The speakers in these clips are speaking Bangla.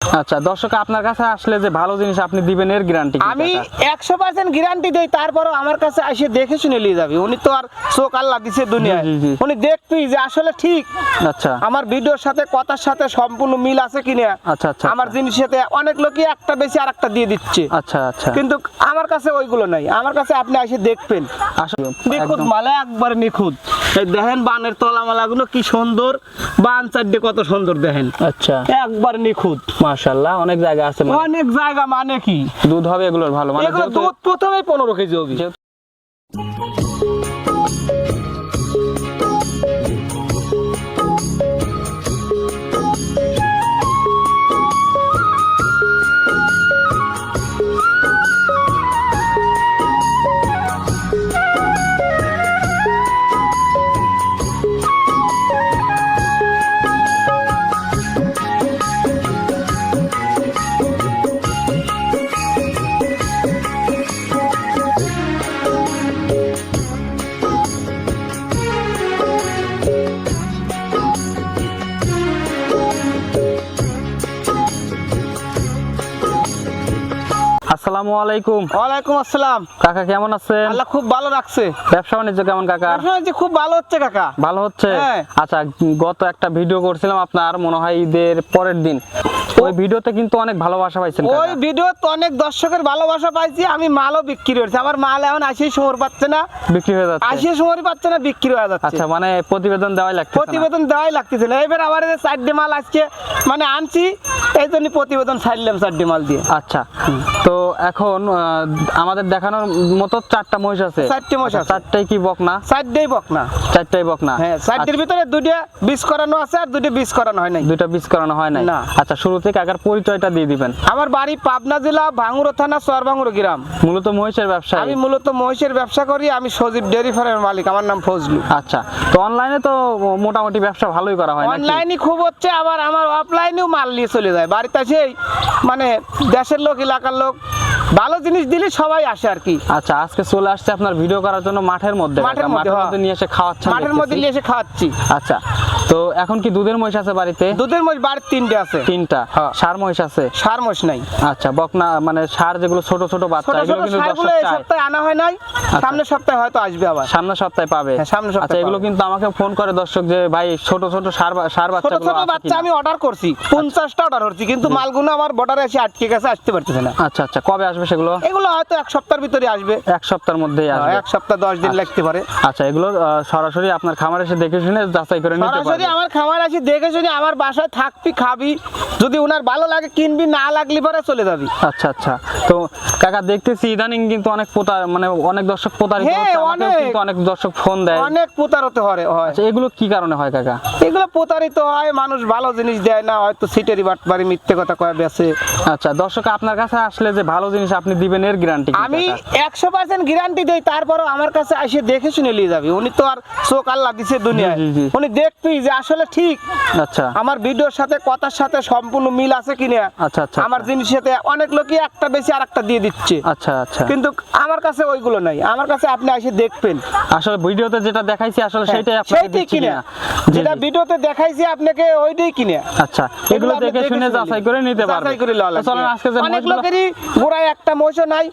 আচ্ছা দর্শক আপনার কাছে আসলে যে ভালো জিনিস আপনি দিবেন এর গ্যারান্টি আমি 100% গ্যারান্টি দেই, তারপরও আমার কাছে এসে দেখে শুনে নিয়ে যাবে। উনি তো আর চোখ আল্লাহ দিছে দুনিয়ায়, জি। উনি দেখবি যে আসলে ঠিক আচ্ছা আমার ভিডিওর সাথে কথার সাথে সম্পূর্ণ মিল আছে কিনা। আচ্ছা আমার জিনিসের সাথে অনেক লোকই একটা বেশি আর একটা দিয়ে দিচ্ছে, আচ্ছা কিন্তু আমার কাছে ওইগুলো নাই। আমার কাছে আপনি এসে দেখবেন আসলে নিখুঁত মালা, একবার নিখুঁত। এই দেখেন বানের তলামালাগুলো কি সুন্দর, বান চারটে কত সুন্দর দেখেন, আচ্ছা একবার নিখুঁত। মাশাআল্লাহ অনেক জায়গা আছে, অনেক জায়গা মানে কি দুধ হবে এগুলোর ভালো, মানে এগুলো দুধ প্রথমেই 15 কেজি হবে। আসসালামু আলাইকুম। ওয়ালাইকুম আসসালাম। কাকা কেমন আছেন? আল্লাহ খুব ভালো রাখছে। ব্যবসা বাণিজ্য কেমন কাকা? ব্যবসা বাণিজ্য খুব ভালো হচ্ছে কাকা। ভালো হচ্ছে? হ্যাঁ। আচ্ছা গত একটা ভিডিও করছিলাম আপনার মনে হয় ঈদের পরের দিন, ওই ভিডিওতে কিন্তু অনেক ভালোবাসা পাইছেন কাকা। ওই ভিডিও তো অনেক দর্শকের ভালোবাসা পাইছি, আমি মালও বিক্রি করছি। আমার মাল এখন 80 সময় পাচ্ছে না, বিক্রি হয়ে যাচ্ছে। 80 সময় পাচ্ছে না, বিক্রি হয়ে যাচ্ছে। আচ্ছা মানে প্রতিবেদন দেওয়াই লাগছে, প্রতিবেদন দেওয়াই লাগতেছে না। এবার আবার 4ডি মাল আজকে মানে আনছি, এই জন্য প্রতিবেদন ছাড়লাম 4ডি মাল দিয়ে। আচ্ছা তো এখন আমাদের দেখানোর মতো 4টা মহিষ আছে। 4টে মহিষ আছে। 4টাই কি বকনা? 4ডেই বকনা। 4টাই বকনা। হ্যাঁ, 4ডির ভিতরে 2টা বীজ করানো আছে আর 2টা বীজ করানো হয় নাই। 2টা বীজ করানো হয় নাই? না। আচ্ছা শুরু থেকে কাকার পরিচয়টা দিয়ে দিবেন। আমার বাড়ি পাবনা জেলা ভাঙ্গুড়া থানা চরভাঙ্গুড়া গ্রাম। মূলত মহিষের ব্যবসা। আমি মূলত মহিষের ব্যবসা করি। আমি সজীব ডেয়ারি ফার্মের মালিক, আমার নাম ফজলু। আচ্ছা তো অনলাইনে তো মোটামুটি ব্যবসা ভালোই করা হয় নাকি? অনলাইনে খুব হচ্ছে, আবার আমার অফলাইনেও মাল নিয়ে চলে যায় বাড়িতে। সেই মানে দেশের লোক, এলাকার লোক ভালো জিনিস দিলে সবাই আসে আর কি। আচ্ছা আজকে চলে আসছে আপনার ভিডিও করার জন্য মাঠের মধ্যে। মাঠের মধ্যে নিয়ে এসে খাওয়াচ্ছেন? মাঠের মধ্যে নিয়ে এসে খাওয়াচ্ছি। আচ্ছা তো এখন কি দুধের মহিষ আছে বাড়িতে? দুধের মহিষ বাড়ির 3টে আছে। 3টা? হ্যাঁ। ষাঁড় মহিষ আছে? ষাঁড় মহিষ নাই। আচ্ছা বকনা মানে ষাঁড় যেগুলো ছোট ছোট বাচ্চা, ছোট এগুলো ছোট কিন্তু ষাঁড়গুলো এই সপ্তাহে আনা হয় নাই, সামনের সপ্তাহে হয়তো আসবে আবার। সামনের সপ্তাহে পাবে? হ্যাঁ, সামনের সপ্তাহে আচ্ছা এগুলো পাবে। কিন্তু আমাকে ফোন করে দর্শক যে ভাই ছোট ছোট ষাঁড় ছোট বাচ্চাগুলো ছোট আছে বাচ্চা কিনা? আমি অর্ডার করছি, 50টা অর্ডার করছি, কিন্তু মালগুলো আমার বর্ডারে এসে আটকে গেছে, আসতে পারতেছে না। আচ্ছা আচ্ছা কবে আসবে সেগুলো? এগুলো হয়তো 1 সপ্তাহের ভিতরে আসবে। 1 সপ্তাহের মধ্যেই আসবে? 1 সপ্তাহ 10 দিন লাগতে পারে। আচ্ছা এগুলো সরাসরি আপনার খামারে এসে দেখে শুনে যাচাই করে নিতে সরাসরি পারবে? আমার খামার আসি দেখে শুনে আমার বাসায় থাকবি, খাবি, যদি ওনার ভালো লাগে কিনবি, না লাগলে পরে চলে যাবি। আচ্ছা আচ্ছা তো কাকা দেখতেছি ইদানিং কিন্তু অনেক মানে অনেক দর্শক প্রতারিত হ্যাঁ, হচ্ছে, আমাকেও অনেক। কিন্তু অনেক দর্শক ফোন দেয়। অনেক প্রতারিত হয়। আচ্ছা এগুলো কি কারণে হয় কাকা? এগুলো প্রতারিত হয়, মানুষ ভালো জিনিস দেয় না, হয়তো সিটেরি বাটবারি মিথ্যে কথা কয় বেছে। আচ্ছা দর্শক আপনার কাছে আসলে যে ভালো জিনিস আপনি দিবেন এর গ্যারান্টি আমি 100% গ্যারান্টি দেই, তারপরও আমার কাছে এসে দেখে শুনে নিয়ে যাবে। উনি তো আর চোখ আল্লাহ দিছে দুনিয়ায়, জি। উনি দেখবি যে আসলে ঠিক আচ্ছা আমার ভিডিওর সাথে কথার সাথে সম্পূর্ণ মিল আছে কিনা। আচ্ছা আচ্ছা আমার জিনিসের সাথে অনেক লোকই একটা বেশি আর একটা দিয়ে দিচ্ছে, আচ্ছা আচ্ছা কিন্তু আমার কাছে ওইগুলো নাই। আমার কাছে আপনি এসে দেখবেন আসলে ভিডিওতে যেটা দেখাইছি আসলে সেটাই আপনাকে সেইটাই দিচ্ছি কিনা, কিনা? জি, যেটা জি। ভিডিওতে দেখাইছি আপনাকে ওইটাই কিনা। আচ্ছা এগুলো আপনি দেখে শুনে যাচাই করে নিতে পারবেন। যাচাই করে লওয়া তো চলেন লাগবে। আজকে যে অনেক মহিষগুলো- লোকেরই গোড়ায় একটা মোষও নাই,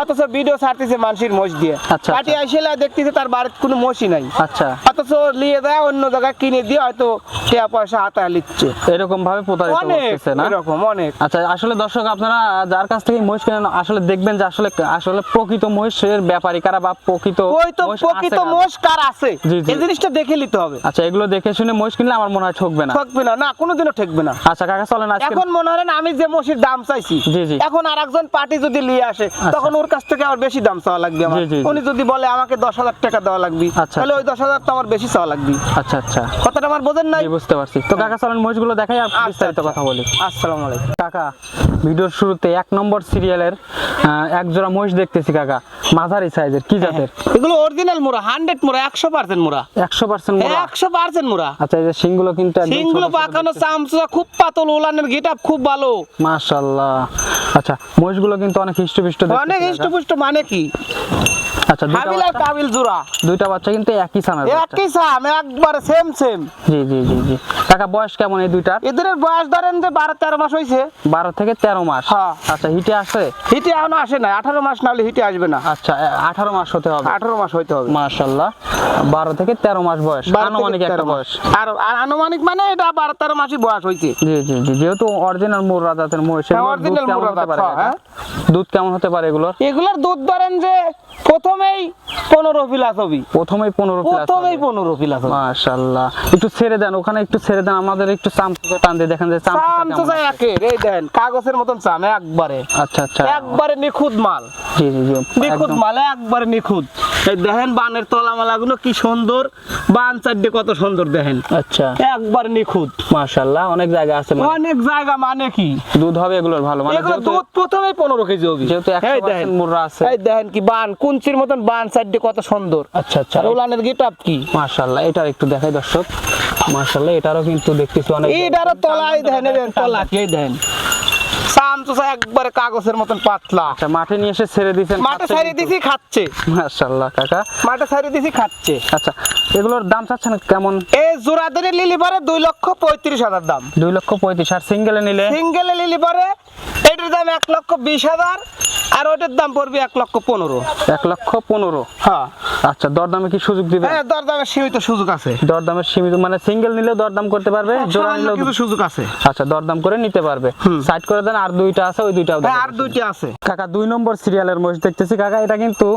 অথচ ভিডিও ছাড়তেছে মানুষের মোষ দিয়ে। আচ্ছা, পার্টি আইসেলা দেখতেছে তার বাড়িতে কোনো মোষই নাই, আচ্ছা অথচ নিয়ে দেয় অন্য জায়গায় কিনে দিয়ে হয়তো টাকা পয়সা হাতায় লিচ্ছে। এরকম ভাবে প্রতারিত অনেক করতেছে না? এরকম অনেক। আচ্ছা আসলে দর্শক আপনারা যার কাছ থেকে মহিষ কেনেন আসলে দেখবেন যে আসলে প্রকৃত মহিষের ব্যাপারী কারা বা প্রকৃত মহিষ আছে প্রকৃত কারা। মোষ কার আছে জি, জি। এই জিনিসটা দেখে নিতে হবে। আচ্ছা এগুলো দেখে শুনে মহিষ কিনলে আমার মনে হয় ঠকবে না। ঠকবে না, না কোনোদিনও ঠকবে না। আচ্ছা কাকা চলেন আজকে এখন মনে হয় না আমি যে মোষের দাম চাইছি, জি, জি। এখন আর একজন পার্টি যদি নিয়ে আসে তখন ওর কাছ থেকে আবার বেশি দাম চাওয়া লাগবে আমার। জি, জি, জি। উনি যদি বলে আমাকে 10,000 টাকা দেওয়া লাগবে, আচ্ছা, তাহলে ওই 10,000 তো আমার বেশি চাওয়া লাগবে। আচ্ছা আচ্ছা কথাটা আমার বোঝেন নাই? জি বুঝতে পারছি। তো কাকা চলেন মহিষগুলো দেখাই আর আচ্ছা, বিস্তারিত আচ্ছা। কথা বলি। আসসালামু আলাইকুম। কাকা ভিডিওর শুরুতে 1 নম্বর সিরিয়ালের এক জোড়া মহিষ দেখতেছি কাকা, মাঝারি সাইজের, কি জাতের? এগুলো অরিজিনাল মোরা, 100 মোরা, 100% মোরা, 100% মোটা? 100% মোরা। আচ্ছা এই যে শিংগুলো কিন্তু একদম সিংগুলো ছোট ছোট পাকানো, দেখতেছি। চামচা খুব পাতল, ওলানের গেটআপ খুব ভালো। মাশাআল্লাহ। আচ্ছা মহিষগুলো কিন্তু অনেক হিষ্টপিষ্ট দেখতেছি অনেক কাকা। হৃষ্টপুষ্ট মানে কি আচ্ছা, দুইটা হাবিল আর বাচ্চা? কাবিল জোড়া, দুইটা বাচ্চা কিন্তু একই সামের বাচ্চা। একই সাম, একবারে সেম সেম। জি জি জি জি কাকা, বয়স কেমন এই দুইটার? এদের বয়স ধরেন যে 12-13 মাস হয়েছে। 12 থেকে 13 মাস। হ্যাঁ। আচ্ছা, হিটে আসে? হিটে এখনো আসে না, 18 মাস না হলে হিটে আসবে না। আচ্ছা, 18 মাস হতে হবে। 18 মাস হইতে হবে। মাশাআল্লাহ, 12 থেকে 13 মাস বয়স, 12 থেকে আনুমানিক 13 একটা মাস। বয়স। আর আর আনুমানিক মানে এটা 12-13 মাসই বয়স হইছে। জি জি জি যেহেতু অরিজিনাল মুর্রা জাতের মহিষ, হ্যাঁ, এগুলোর দুধ original কেমন মুর্রা হতে জাত, পারে কাকা? হ্যাঁ। দুধ কেমন হতে পারে এগুলোর? এগুলোর দুধ ধরেন যে প্রথমেই 15 প্লাস হবে। প্রথমেই 15 প্লাস। প্রথমেই 15 প্লাস হবে। মাশাআল্লাহ, একটু ছেড়ে দেন, ওখানে একটু ছেড়ে দেন, আমাদের একটু চামচা টান দিয়ে দেখেন যে চামচা চাম তো কেমন যায় আছে। একের, এই দেন কাগজের মতন চাম একবারে, আচ্ছা আচ্ছা, একবারে নিখুঁত মাল, জি জি জি নিখুঁত একদম। মাল, একবারে নিখুঁত। এই দেখেন বানের তলামালা গুলো কি সুন্দর, বান চারটে কত সুন্দর দেখেন, আচ্ছা, একবার নিখুঁত। মাশাআল্লাহ, অনেক জায়গা আছে মানে অনেক জায়গা মানে কি দুধ হবে এগুলোর ভালো, মানে এগুলো যেহেতু দুধ প্রথমেই 15 কেজি হবে। যেহেতু এই 100% দেখেন, মুর্রা আছে। এই দেখেন কি বান কুঞ্চির মতন বান চারটে কত সুন্দর। আচ্ছা আচ্ছা, আর উলানের গিটাপ কি মাশাআল্লাহ, এটার একটু দেখাই দর্শক। মাশাআল্লাহ, এটারও কিন্তু দেখতেছি অনেক। এইটারও তলায় দেখেন, এই দেখেন তলা কি, এই দেখেন চাম তো একবারে কাগজের মতন পাতলা। আচ্ছা, মাঠে নিয়ে এসে ছেড়ে দিয়েছেন? মাঠে ছাড়িয়ে দিছি খাচ্ছে, মাশাআল্লাহ কাকা। মাঠে ছাড়িয়ে দিছি খাচ্ছে। আচ্ছা, এগুলোর দাম চাচ্ছেন কেমন? এই জোড়া ধরে লিলি পারে 2,35,000 দাম। 2,35,000। আর সিঙ্গেলে নিলে? সিঙ্গেলে লিলি পারে এটার দাম 1,20,000, আর ওটার দাম পড়বে 1,15,000। 1,15,000। হ্যাঁ আচ্ছা, দরদামে কি সুযোগ দিবেন? হ্যাঁ, দরদামের সীমিত সুযোগ আছে। দরদামের সীমিত মানে সিঙ্গেল নিলেও দরদাম করতে পারবে, জোড়া সামান্য নিলেও? কিছু সুযোগ আছে। আচ্ছা, দরদাম করে নিতে পারবে। সাইড করে দেন, আর দুইটা আছে, ওই দুইটাও হ্যাঁ, দেখান। আর দুইটা আছে। কাকা, 2 নম্বর সিরিয়ালের মহিষ দেখতেছি কাকা, এটা কিন্তু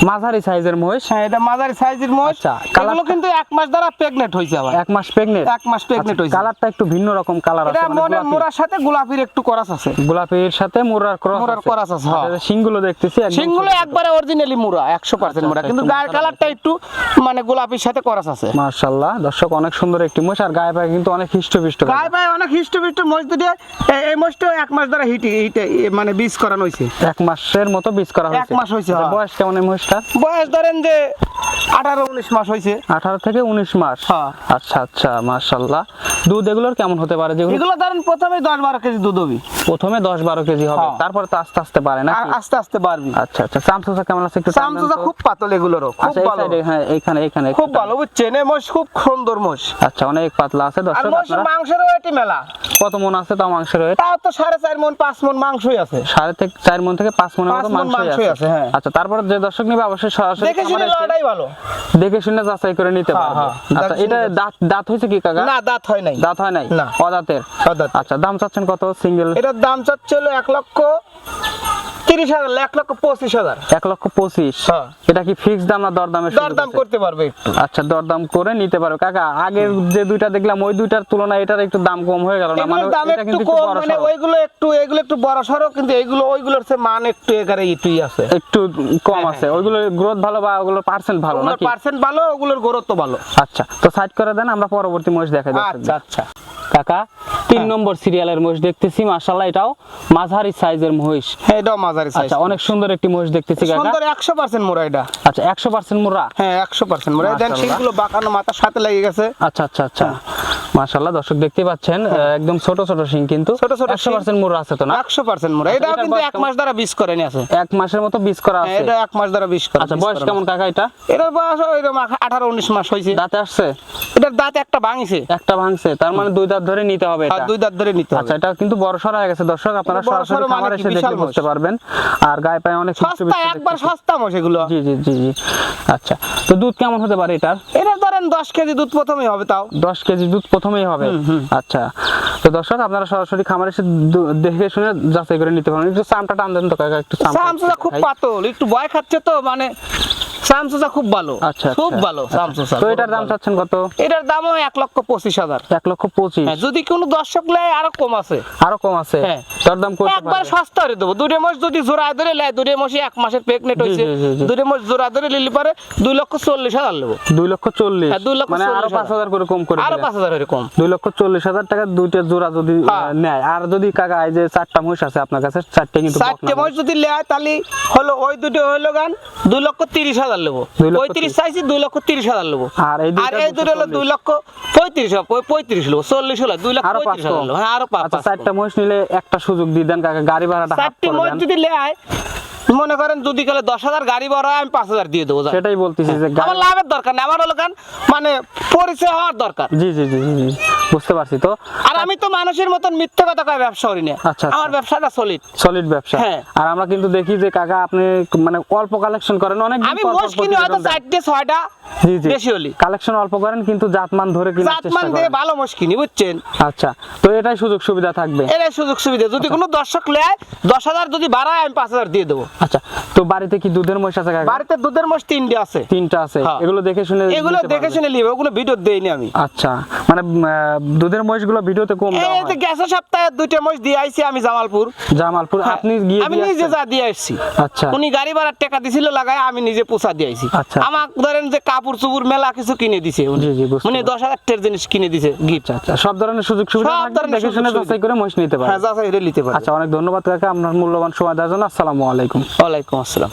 মাঝারি সাইজের মহিষ। হ্যাঁ, এটা মাঝারি সাইজের মোষ। আচ্ছা, এগুলো কালারটা- কিন্তু 1 মাস দ্বারা প্রেগনেন্ট হইছে আবার। 1 মাস প্রেগনেন্ট? 1 মাস প্রেগনেন্ট হইছে। কালারটা একটু ভিন্ন রকম কালার আছে, এটা মানে মনের গোলাপি। মোড়ার সাথে গোলাপির একটু করাস আছে। গোলাপির সাথে মুরার ক্রস মুরার cross আছে, হ্যাঁ। সিংগুলো দেখতেছি একদম সিংগুলো ছোট ছোট। একবারে অরিজিনালি মুরা, 100% মুরা, আচ্ছা, কিন্তু একটু গায়ের মাথাটা কালারটা একটু মানে গোলাপির সাথে করাস আছে। মাশাআল্লাহ, দর্শক অনেক সুন্দর একটি মহিষ, আর গায়ে পায়ে কিন্তু অনেক হিষ্টপিষ্ট। গায়ে পায়ে অনেক হিষ্টপিষ্ট মোষ দিয়ে এই মোষটাও 1 মাস দ্বারা হিটে মানে বীজ করানো হইছে। 1 মাসের মতো বীজ করা হয়েছে। 1 মাস হইছে, আচ্ছা, হ্যাঁ। বয়স কেমন এই মহিষটা? বয়স ধরেন যে 18-19 মাস হইছে। 18 থেকে 19 মাস। হ্যাঁ। আচ্ছা আচ্ছা, মাশাআল্লাহ। দুধ এগুলোর কেমন হতে পারে? যেগুলো এগুলো ধরেন প্রথমে 10-12 কেজি দুধ হবে, প্রথমে 10-12 কেজি হবে, হ্যাঁ। তারপরে তো আস্তে আস্তে পারে না? আর আস্তে আস্তে বাড়বি। আচ্ছা আচ্ছা, চামচা কেমন আছে একটু টান দেন চামচা তো। খুব পাতল, এগুলোরও খুব আচ্ছা, এই ভালো, সাইডে, হ্যাঁ, এইখানে এইখানে খুব একটু টান। ভালো বুঝছেন, এই মোষ খুব সুন্দর মোষ। আচ্ছা, অনেক পাতলা আছে আর দর্শক। মোষের আপনারা মাংসের ওয়েটই মেলা, কত মন আছে তাও মাংসের ওয়েট? তাও তো 4.5 মন 5 মন মাংসই আছে। 4.5 মন থেকে 5 মনের 5 মতো মণ মাংসই মাংসই আছে। আছে, হ্যাঁ। আচ্ছা, তারপরে যে দর্শক নিবে অবশ্যই সরাসরি দেখে শুনে খামারে এসে লওয়াটাই ভালো। দেখে শুনে যাচাই করে নিতে হ্যাঁ, পারবে। হ্যাঁ। আচ্ছা, দেখে এটা শুনে দাঁত দাঁত হয়েছে কি কাকা? না, দাঁত হয় নাই। দাঁত হয় নাই? না। অদাঁতের? অদাঁত। আচ্ছা, দাম চাচ্ছেন কত সিঙ্গেল? এটার দাম চাচ্ছে হলো 1,30,000, 1,25,000। 1,25,000। হ্যাঁ। এটা কি ফিক্স দাম না দরদামের সুযোগ দরদাম আছে? করতে পারবে একটু। আচ্ছা, দরদাম করে নিতে পারবে কাকা। আগের যে দুইটা দেখলাম ওই দুইটার তুলনায় এটার একটু দাম কম হয়ে গেল না? মানে এগুলোর দাম এটা একটু কিন্তু কম, বড় মানে সড়ো। ওইগুলো একটু বড় সড়ো, কিন্তু এইগুলো ওইগুলোর চেয়ে মান একটু এগারে একটুই আছে। একটু কম হ্যাঁ, আছে, ওইগুলো গ্রোথ ভালো বা ওগুলোর পার্সেন্ট ভালো ওগুলোর নাকি? পার্সেন্ট ভালো, ওগুলোর গুরুত্ব ভালো। আচ্ছা, তো সাইড করে দেন, আমরা পরবর্তী মহিষ দেখাই আচ্ছা দর্শকদের। আচ্ছা। কাকা, 3 নম্বর সিরিয়ালের মহিষ দেখতেছি, মাশাআল্লাহ, এটাও মাঝারি সাইজের মহিষ। হ্যাঁ, এটাও মাঝারি সাইজ। আচ্ছা, অনেক সুন্দর একটি মহিষ দেখতেছি কাকা। সুন্দর 100% মোড়া এটা। আচ্ছা, 100% মুরা? হ্যাঁ, 100% মোড়া। দেন মাশাআল্লাহ। শিংগুলো বাঁকানো, মাথার সাথে লেগে গেছে। আচ্ছা আচ্ছা আচ্ছা, মাশাআল্লাহ, দর্শক দেখতে পাচ্ছেন একদম ছোট ছোট শিং, কিন্তু ছোট ছোট শিং। 100% মুরা আছে তো না? 100% মোড়া। এটাও এটার কিন্তু বয়স 1 মাস দ্বারা বীজ করে নিয়ে আছে। 1 মাসের মতো বীজ করা হ্যাঁ, আছে। এটা 1 মাস দ্বারা বীজ করে। আচ্ছা, বয়স কেমন কাকা এটা? এটার বয়স ওইরকম 18-19 মাস হয়েছে। দাঁতে আসছে? এটার দাঁত একটা ভাঙিছে। একটা ভাঙছে, তার মানে 2 দাঁত ধরে নিতে হবে আর এটা। 2 দাঁত ধরে নিতে হবে। আচ্ছা, এটা কিন্তু বড় সড় হয়ে গেছে দর্শক, আপনারা এটা বড় সরাসরি সড়ো মানে খামারে কি, এসে দেখে বিশাল বুঝতে পারবেন। আর গায়ে পায়ে অনেক সস্তা, একবার সস্তা মোষ এগুলো। জি জি জি জি। আচ্ছা, তো দুধ কেমন হতে পারে এটার? এটা ধরেন 10 কেজি দুধ প্রথমেই হবে, তাও 10 কেজি দুধ প্রথমেই হবে। আচ্ছা, তো দর্শক আপনারা সরাসরি খামারে এসে দেখে শুনে যাচাই করে নিতে পারেন। একটু চামটা টান দেন তো কাকা, একটু সামসুসা খুব পাতল, একটু ভয় খাচ্ছে তো, মানে সামসুসা খুব ভালো। আচ্ছা, খুব আচ্ছা, ভালো আচ্ছা। সামসুসা। তো এটার দাম চাচ্ছেন কত? এটার দামও 1,25,000। 1,25,000। হ্যাঁ, যদি কোনো দর্শক নেয় আরো কম আছে। আরো কম আছে? হ্যাঁ। দরদাম করতে একবার পারবে? সস্তা করে দেবো। দুটো মাস যদি জোড়া ধরে নেয়, দুটো মাসে 1 মাসের প্রেগনেন্ট জি, হয়েছে, জি, জি, জি। দুটো মাস জোড়া ধরে নিলে পারে 2,40,000 নেবো। 2,40,000? হ্যাঁ, 2,40,000 মানে আরো 5,000 করে কম করে আরো দিলেন। 5,000 এরকম। 2,40,000 টাকা দুইটা জোড়া যদি হ্যাঁ। নেয়। আর যদি কাকা এই যে 4টা মহিষ আছে আপনার কাছে, 4টে কিন্তু 4টে মাস যদি নেয় তাহলে হলো ওই দুটো হলো গান 2,30,000 নেবো। 2,30,000 35 চাইছি, 2,30,000 নেবো। আর এই আর এই দুটো হলো 2,35,000 নেবো। 40 হলো আরো 5 2,35,000 নেবো। হ্যাঁ, আরো 5। আচ্ছা, 4টা মহিষ নিলে একটা সুযোগ দিয়ে দেন কাকা, গাড়ি ভাড়াটা হাফ 4টে করে মাস দেন। যদি নেয় মনে করেন যদি কালে 10,000 গাড়ি বড় হয় আমি 5,000 দিয়ে দেবো যান। সেটাই বলতেছি যে আমার লাভের দরকার নেই, আমার হলো কারণ মানে পরিচয় হওয়ার দরকার। জি জি জি জি জি, বুঝতে পারছি। তো আর আমি তো মানুষের মতন মিথ্যে কথা কয় ব্যবসা করি না, আচ্ছা, আচ্ছা। আমার ব্যবসাটা সলিড। সলিড ব্যবসা। হ্যাঁ। আর আমরা কিন্তু দেখি যে কাকা আপনি মানে অল্প কালেকশন করেন, অনেক আমি মোষ কিনি হয়তো 4-6টা, জি জি বেশি হলি কালেকশন অল্প করেন কিন্তু জাতমান ধরে কেনার চেষ্টা জাতমান দিয়ে করেন। ভালো মোষ কিনি, বুঝছেন? আচ্ছা, তো এটাই সুযোগ সুবিধা থাকবে। এটাই সুযোগ সুবিধা। যদি কোনো দর্শক নেয় 10,000 যদি বাড়ায় আমি 5,000 দিয়ে দেবো। আচ্ছা, তো বাড়িতে কি দুধের মহিষ আছে কাকা? বাড়িতে দুধের মোষ 3টে আছে। 3টা আছে, হ্যাঁ। এগুলো দেখে শুনে এগুলো নিতে দেখে পারবে? শুনে নিবে, ওগুলো ভিডিও দেইনি আমি। আচ্ছা, মানে দুধের মহিষগুলো ভিডিওতে কম দেওয়া এই যে হয়। গেছে সপ্তাহে 2টা মোষ দিয়ে আইছি আমি জামালপুর। জামালপুর হ্যাঁ, আপনি গিয়ে আমি দিয়ে নিজে আসছেন? যা দিয়ে আসছি। আচ্ছা উনি গাড়ি ভাড়ার টাকা দিছিল লাগায়, আমি নিজে পোষা দিয়ে আইছি। আচ্ছা। আমার ধরেন যে কাপড় চুপুর মেলা কিছু কিনে দিছে উনি। জি, জি, বুঝতে উনি পারছি। 10,000 টাকার জিনিস কিনে দিছে গিফট। আচ্ছা, সব ধরনের সুযোগ সুবিধা সব থাকবে, ধরনের দেখে সুযোগ শুনে সুবিধা। যাচাই করে মহিষ নিতে পারবে। হ্যাঁ, যাচাই করে নিতে পারবে। আচ্ছা, অনেক ধন্যবাদ কাকা আপনার মূল্যবান সময় দেওয়ার জন্য। আসসালামু আলাইকুম। ওয়ালাইকুম আসসালাম।